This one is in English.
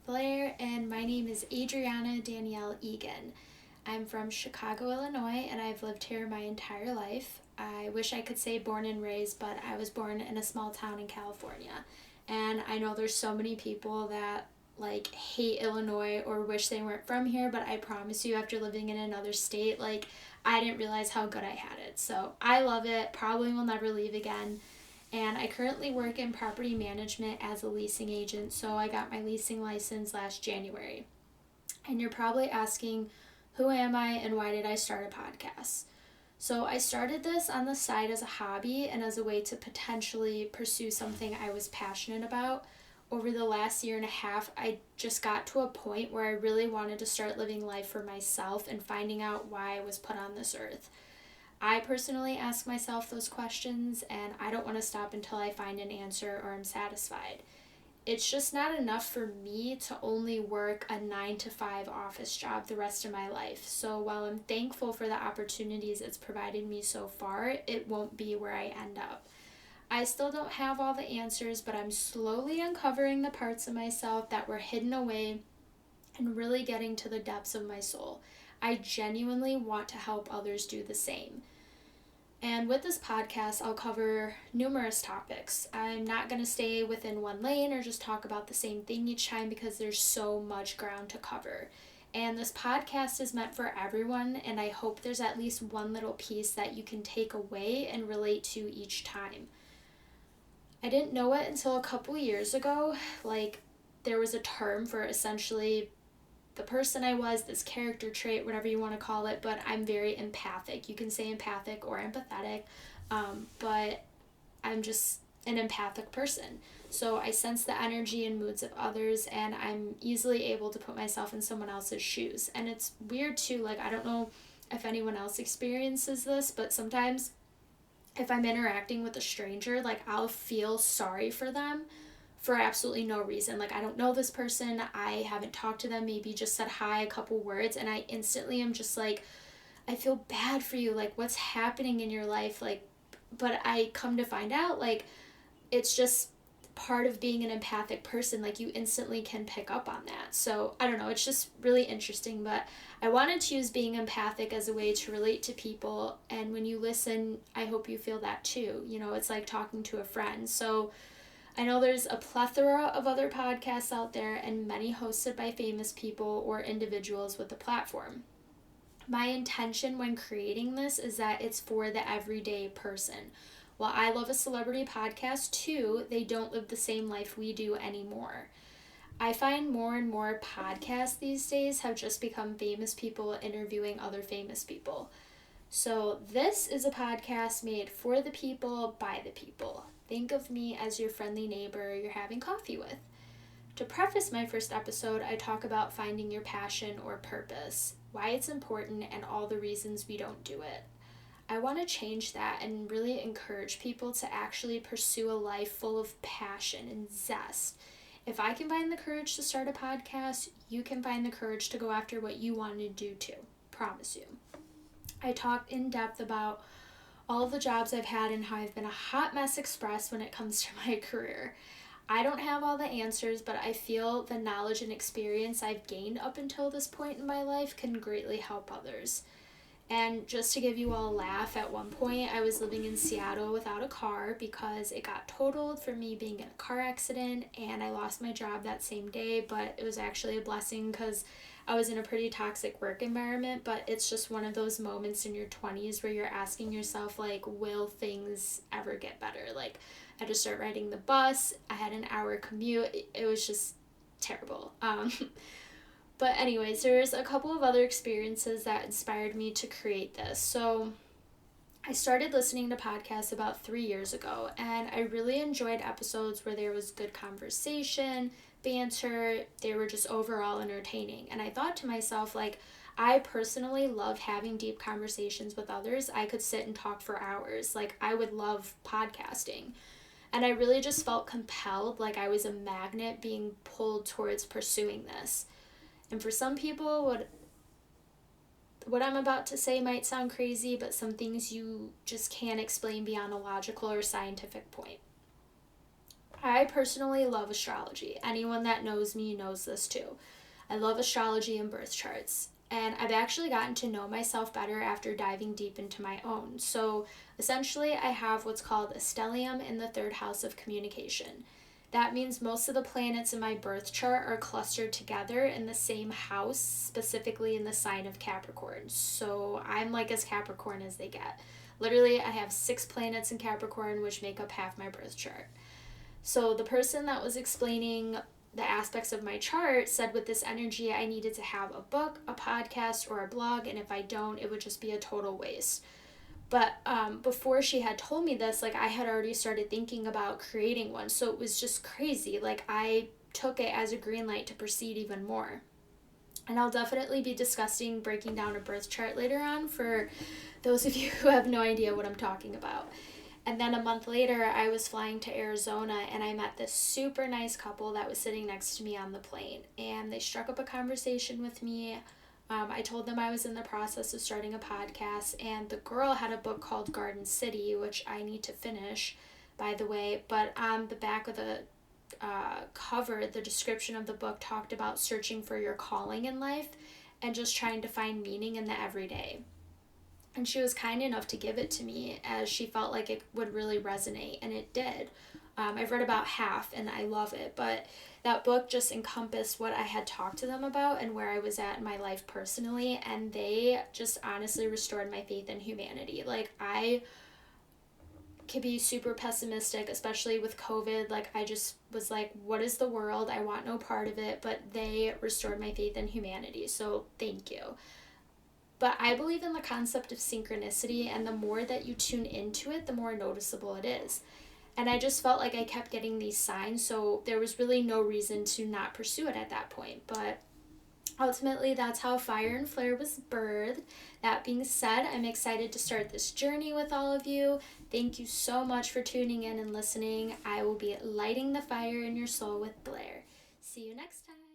Flair, and my name is Adrianna Egan. I'm from Chicago, Illinois, and I've lived here my entire life. I wish I could say born and raised, but I was born in a small town in California. And I know there's so many people that hate Illinois or wish they weren't from here, but I promise you, after living in another state, I didn't realize how good I had it. So I love it, probably will never leave again. And I currently work in property management as a leasing agent, so I got my leasing license last January. And you're probably asking, who am I and why did I start a podcast? So I started this on the side as a hobby and as a way to potentially pursue something I was passionate about. Over the last year and a half, I just got to a point where I really wanted to start living life for myself and finding out why I was put on this earth. I personally ask myself those questions, and I don't want to stop until I find an answer or I'm satisfied. It's just not enough for me to only work a 9-to-5 office job the rest of my life. So while I'm thankful for the opportunities it's provided me so far, it won't be where I end up. I still don't have all the answers, but I'm slowly uncovering the parts of myself that were hidden away and really getting to the depths of my soul. I genuinely want to help others do the same. And with this podcast, I'll cover numerous topics. I'm not going to stay within one lane or just talk about the same thing each time because there's so much ground to cover. And this podcast is meant for everyone, and I hope there's at least one little piece that you can take away and relate to each time. I didn't know it until a couple years ago. There was a term for essentially the person I was, this character trait, whatever you want to call it, but I'm very empathic. You can say empathic or empathetic, but I'm just an empathic person. So I sense the energy and moods of others, and I'm easily able to put myself in someone else's shoes. And it's weird too, I don't know if anyone else experiences this, but sometimes if I'm interacting with a stranger, I'll feel sorry for them for absolutely no reason. I don't know this person, I haven't talked to them, maybe just said hi, a couple words, and I instantly am just I feel bad for you, what's happening in your life, but I come to find out, it's just part of being an empathic person, you instantly can pick up on that. So I don't know, it's just really interesting, but I wanted to use being empathic as a way to relate to people, and when you listen, I hope you feel that too. It's like talking to a friend. So I know there's a plethora of other podcasts out there, and many hosted by famous people or individuals with a platform. My intention when creating this is that it's for the everyday person. While I love a celebrity podcast too, they don't live the same life we do anymore. I find more and more podcasts these days have just become famous people interviewing other famous people. So this is a podcast made for the people, by the people. Think of me as your friendly neighbor you're having coffee with. To preface my first episode, I talk about finding your passion or purpose, why it's important, and all the reasons we don't do it. I want to change that and really encourage people to actually pursue a life full of passion and zest. If I can find the courage to start a podcast, you can find the courage to go after what you want to do too. Promise you. I talk in depth about all of the jobs I've had and how I've been a hot mess express when it comes to my career. I don't have all the answers, but I feel the knowledge and experience I've gained up until this point in my life can greatly help others. And just to give you all a laugh, at one point I was living in Seattle without a car because it got totaled for me being in a car accident, and I lost my job that same day, but it was actually a blessing because I was in a pretty toxic work environment. But it's just one of those moments in your 20s where you're asking yourself, like, will things ever get better? Like, I had to start riding the bus, I had an hour commute, it was just terrible. But anyways, there's a couple of other experiences that inspired me to create this. So I started listening to podcasts about 3 years ago, and I really enjoyed episodes where there was good conversation, banter, they were just overall entertaining. And I thought to myself, like, I personally love having deep conversations with others. I could sit and talk for hours. Like, I would love podcasting. And I really just felt compelled, like I was a magnet being pulled towards pursuing this. And for some people, what I'm about to say might sound crazy, but some things you just can't explain beyond a logical or scientific point. I personally love astrology. Anyone that knows me knows this too. I love astrology and birth charts. And I've actually gotten to know myself better after diving deep into my own. So essentially, I have what's called a stellium in the third house of communication. That means most of the planets in my birth chart are clustered together in the same house, specifically in the sign of Capricorn. So I'm like as Capricorn as they get. Literally, I have 6 planets in Capricorn, which make up half my birth chart. So the person that was explaining the aspects of my chart said with this energy, I needed to have a book, a podcast, or a blog, and if I don't, it would just be a total waste. But before she had told me this, like, I had already started thinking about creating one. So it was just crazy. Like, I took it as a green light to proceed even more. And I'll definitely be discussing breaking down a birth chart later on for those of you who have no idea what I'm talking about. And then a month later, I was flying to Arizona, and I met this super nice couple that was sitting next to me on the plane. And they struck up a conversation with me. I told them I was in the process of starting a podcast, and the girl had a book called Garden City, which I need to finish, by the way. But on the back of the cover, the description of the book talked about searching for your calling in life and just trying to find meaning in the everyday. And she was kind enough to give it to me as she felt like it would really resonate, and it did. I've read about half, and I love it, but that book just encompassed what I had talked to them about and where I was at in my life personally, and they just honestly restored my faith in humanity. Like, I could be super pessimistic, especially with COVID. Like, I just was like, what is the world? I want no part of it, but they restored my faith in humanity, so thank you. But I believe in the concept of synchronicity, and the more that you tune into it, the more noticeable it is. And I just felt like I kept getting these signs, so there was really no reason to not pursue it at that point. But ultimately, that's how Fire and Flair was birthed. That being said, I'm excited to start this journey with all of you. Thank you so much for tuning in and listening. I will be lighting the fire in your soul with Blair. See you next time.